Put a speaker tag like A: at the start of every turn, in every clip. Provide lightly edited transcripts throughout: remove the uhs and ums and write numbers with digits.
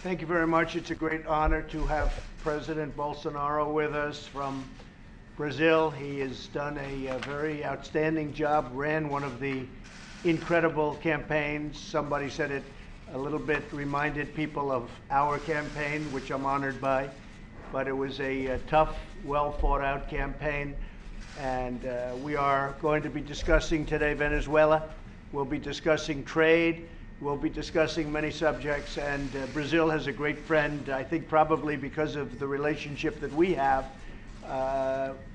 A: Thank you very much. It's a great honor to have President Bolsonaro with us from Brazil. He has done a very outstanding job, ran one of the incredible campaigns. Somebody said it a little bit reminded people of our campaign, which I'm honored by. But it was a tough, well thought out campaign. And we are going to be discussing today Venezuela. We'll be discussing trade. We'll be discussing many subjects. And Brazil has a great friend, I think probably because of the relationship that we have.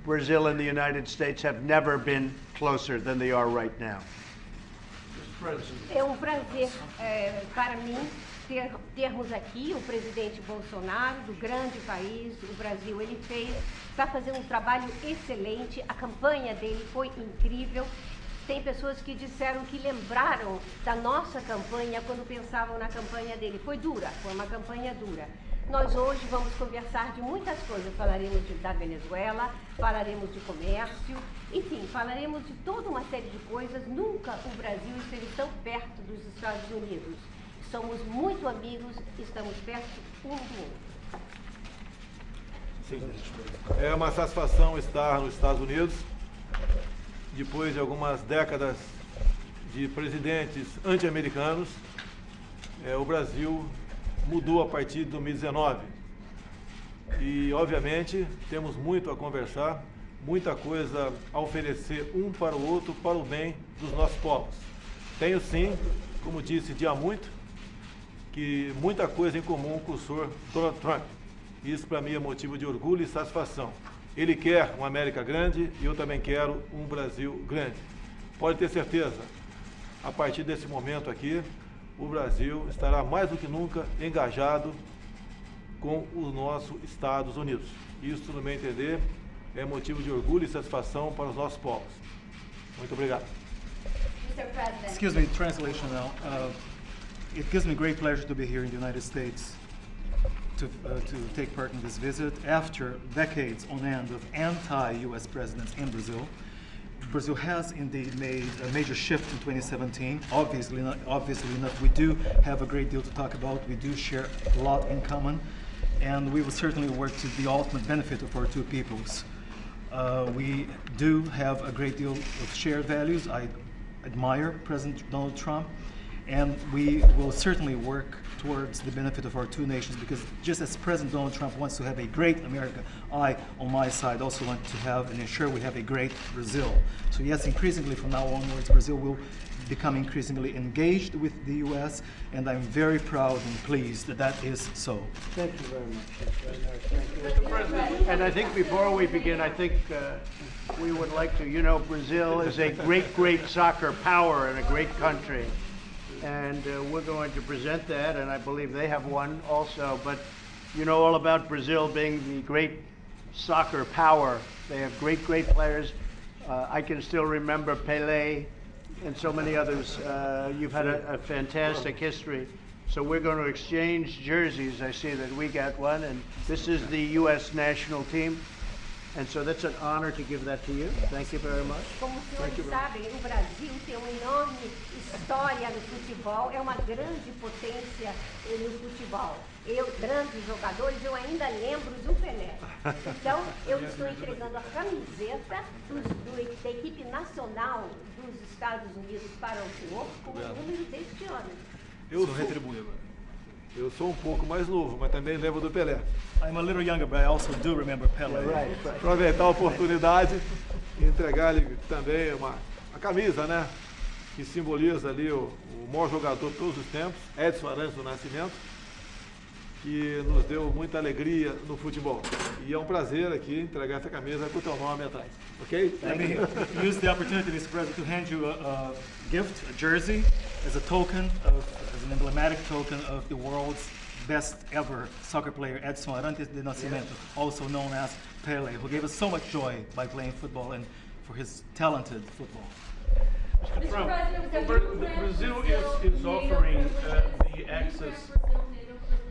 A: Brazil and the United States have never been closer than they are right now.
B: É um prazer para mim termos aqui o presidente Bolsonaro, do grande país, o Brasil. Ele está fazendo um trabalho excelente, a campanha dele foi incrível. Tem pessoas que disseram que lembraram da nossa campanha quando pensavam na campanha dele. Foi dura, foi uma campanha dura. Nós hoje vamos conversar de muitas coisas. Falaremos da Venezuela, falaremos de comércio, enfim, falaremos de toda uma série de coisas. Nunca o Brasil esteve tão perto dos Estados Unidos. Somos muito amigos, estamos perto um do outro.
C: Sim. É uma satisfação estar nos Estados Unidos, depois de algumas décadas de presidentes anti-americanos. O Brasil mudou a partir de 2019 e, obviamente, temos muito a conversar, muita coisa a oferecer um para o outro, para o bem dos nossos povos. Tenho sim, como disse dia muito, que muita coisa em comum com o senhor Donald Trump. Isso para mim é motivo de orgulho e satisfação. Ele quer uma América grande e eu também quero um Brasil grande. Pode ter certeza, a partir desse momento aqui, o Brasil estará mais do que nunca engajado com os nossos Estados Unidos. Isso, no meu entender, é motivo de orgulho e satisfação para os nossos povos. Muito obrigado.
D: Excuse me, translation now. It gives me great pleasure to be here in the United States to take part in this visit after decades on end of anti-U.S. presidents in Brazil. Brazil has indeed made a major shift in 2017. Obviously enough, we do have a great deal to talk about. We do share a lot in common, and we will certainly work to the ultimate benefit of our two peoples. We do have a great deal of shared values. I admire President Donald Trump, and we will certainly work towards the benefit of our two nations, because just as President Donald Trump wants to have a great America, I, on my side, also want to have and ensure we have a great Brazil. So yes, increasingly from now onwards, Brazil will become increasingly engaged with the U.S., and I'm very proud and pleased that that is so.
A: Thank you very much. Thank you. And I think before we begin, I think we would like to, Brazil is a great soccer power and a great country. And we're going to present that, and I believe they have one also. But you know all about Brazil being the great soccer power. They have great players. I can still remember Pelé and so many others. You've had a fantastic history. So we're going to exchange jerseys. I see that we got one, and this is the U.S. national team. And so that's an honor to give that to you. Thank you very much.
B: Como os senhores sabem, o Brasil tem uma enorme história no futebol, é uma grande potência no futebol. Grandes jogadores, eu ainda lembro do Pelé. Então, eu estou entregando a camiseta da equipe nacional dos Estados Unidos para o senhor com o número deste ano.
C: Eu retribuo agora. Eu sou um pouco mais novo, mas também lembro do Pelé.
D: I'm a little younger, but I also do remember Pelé.
A: Right.
C: Aproveitar a oportunidade e entregar-lhe também a camisa, né? Que simboliza ali o maior jogador de todos os tempos, Edson Arantes do Nascimento, que nos deu muita alegria no futebol. E é um prazer aqui entregar essa camisa com o teu nome atrás. Ok?
D: Let me use the opportunity, Mr. President, to hand you a gift, a jersey, as an emblematic token of the world's best ever soccer player, Edson Arantes de Nascimento, also known as Pelé, who gave us so much joy by playing football and for his talented football.
E: Mr. President, Brazil is offering the access.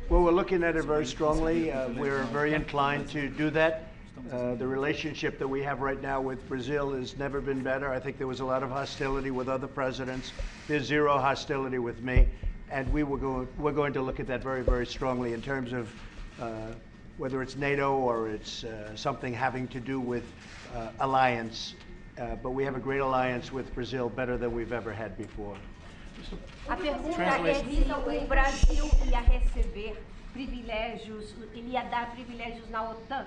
A: Well, we're looking at it very strongly. We're very inclined to do that. The relationship that we have right now with Brazil has never been better. I think there was a lot of hostility with other presidents. There's zero hostility with me. And we're going to look at that very, very strongly in terms of whether it's NATO or it's something having to do with alliance. But we have a great alliance with Brazil, better than we've ever had before.
B: A pergunta é se o Brasil ia receber privilégios, ele ia dar privilégios na OTAN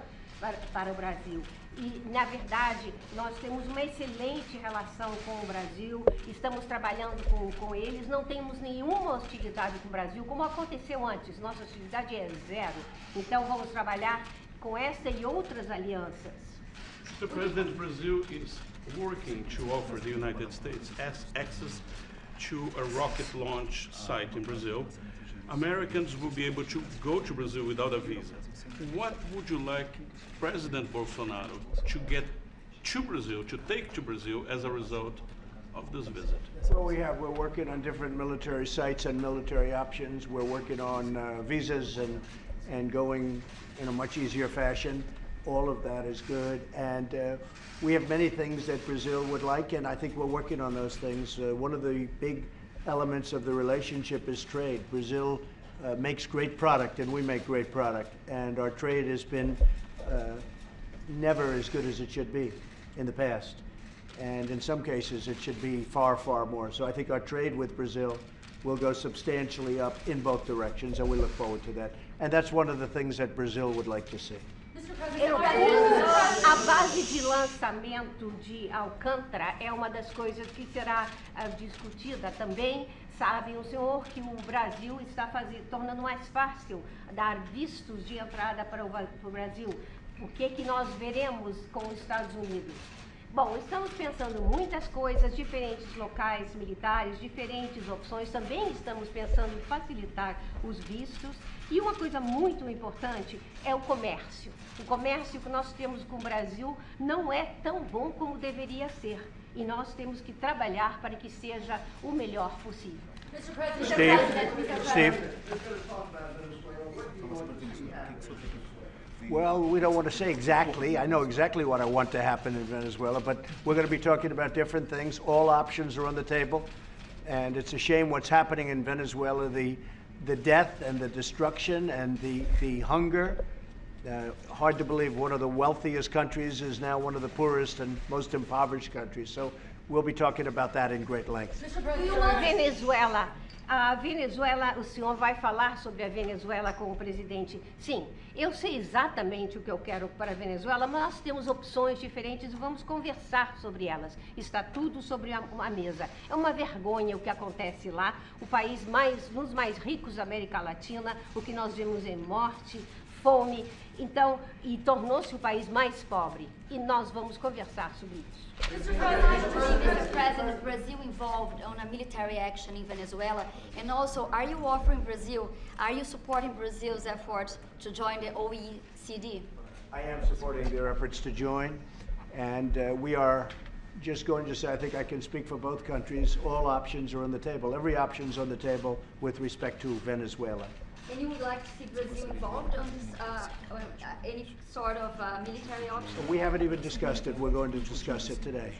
B: para o Brasil. E, na verdade, nós temos uma excelente relação com o Brasil, estamos trabalhando com eles, não temos nenhuma hostilidade com o Brasil, como aconteceu antes, nossa hostilidade é zero. Então, vamos trabalhar com esta e outras alianças.
E: Mr. President, Brazil is working to offer the United States access to a rocket launch site in Brazil. Americans will be able to go to Brazil without a visa. What would you like President Bolsonaro to get to Brazil, to take to Brazil as a result of this visit?
A: Well, we're working on different military sites and military options. We're working on visas and going in a much easier fashion. All of that is good. And we have many things that Brazil would like, and I think we're working on those things. One of the big elements of the relationship is trade. Brazil makes great product, and we make great product. And our trade has been never as good as it should be in the past. And in some cases, it should be far, far more. So I think our trade with Brazil will go substantially up in both directions, and we look forward to that. And that's one of the things that Brazil would like to see.
B: A base de lançamento de Alcântara é uma das coisas que será discutida também. Sabe o senhor que o Brasil está tornando mais fácil dar vistos de entrada para o Brasil. O que nós veremos com os Estados Unidos? Bom, estamos pensando muitas coisas, diferentes locais militares, diferentes opções. Também estamos pensando em facilitar os vistos. E uma coisa muito importante é o comércio. O comércio que nós temos com o Brasil não é tão bom como deveria ser. E nós temos que trabalhar para que seja o melhor possível.
A: Steve? Well, we don't want to say exactly. I know exactly what I want to happen in Venezuela, but we're going to be talking about different things. All options are on the table, and it's a shame what's happening in Venezuela, the death and the destruction and the hunger. Hard to believe one of the wealthiest countries is now one of the poorest and most impoverished countries. So we'll be talking about that in great length.
B: Venezuela. A Venezuela, o senhor vai falar sobre a Venezuela com o presidente? Sim, eu sei exatamente o que eu quero para a Venezuela, mas nós temos opções diferentes e vamos conversar sobre elas. Está tudo sobre uma mesa. É uma vergonha o que acontece lá, o país nos mais ricos da América Latina, o que nós vemos em morte, fome, então, e tornou-se o país mais pobre. E nós vamos conversar sobre isso.
F: Mr. President, Brazil involved on a military action in Venezuela, and also, are you supporting Brazil's efforts to join the OECD?
A: I am supporting their efforts to join, and we are just going to say, I think I can speak for both countries, all options are on the table. Every option is on the table with respect to Venezuela.
F: And you would like to see Brazil involved on this, any sort of military option?
A: We haven't even discussed it. We're going to discuss it today.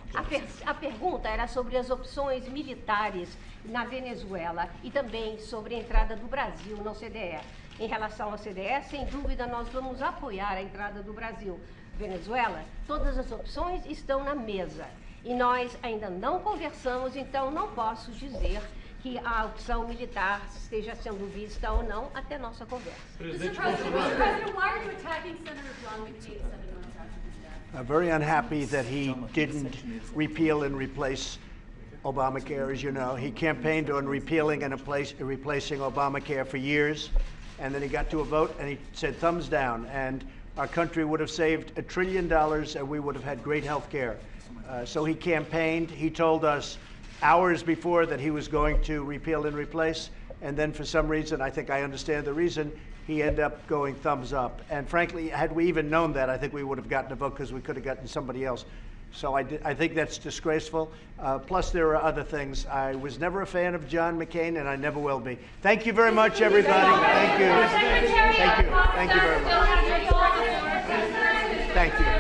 B: A pergunta era sobre as opções militares na Venezuela e também sobre a entrada do Brasil no CDE. Em relação ao CDE, sem dúvida, nós vamos apoiar a entrada do Brasil. Venezuela, todas as opções estão na mesa. E nós ainda não conversamos, então não posso dizer que a opção militar esteja sendo vista ou não até nossa conversa.
G: Mr. President, why are you attacking Senator John McCain 7 months after his death?
A: I'm very unhappy that he didn't repeal and replace Obamacare. As you know, he campaigned on repealing and replacing Obamacare for years, and then he got to a vote and he said thumbs down, and our country would have saved $1 trillion and we would have had great health care. So he campaigned, he told us hours before that he was going to repeal and replace, and then for some reason, I think I understand the reason, he ended up going thumbs up. And frankly, had we even known that, I think we would have gotten a vote because we could have gotten somebody else. So I think that's disgraceful. Plus, there are other things. I was never a fan of John McCain, and I never will be. Thank you very much, everybody. Thank you. Thank you. Thank you very much. Thank you.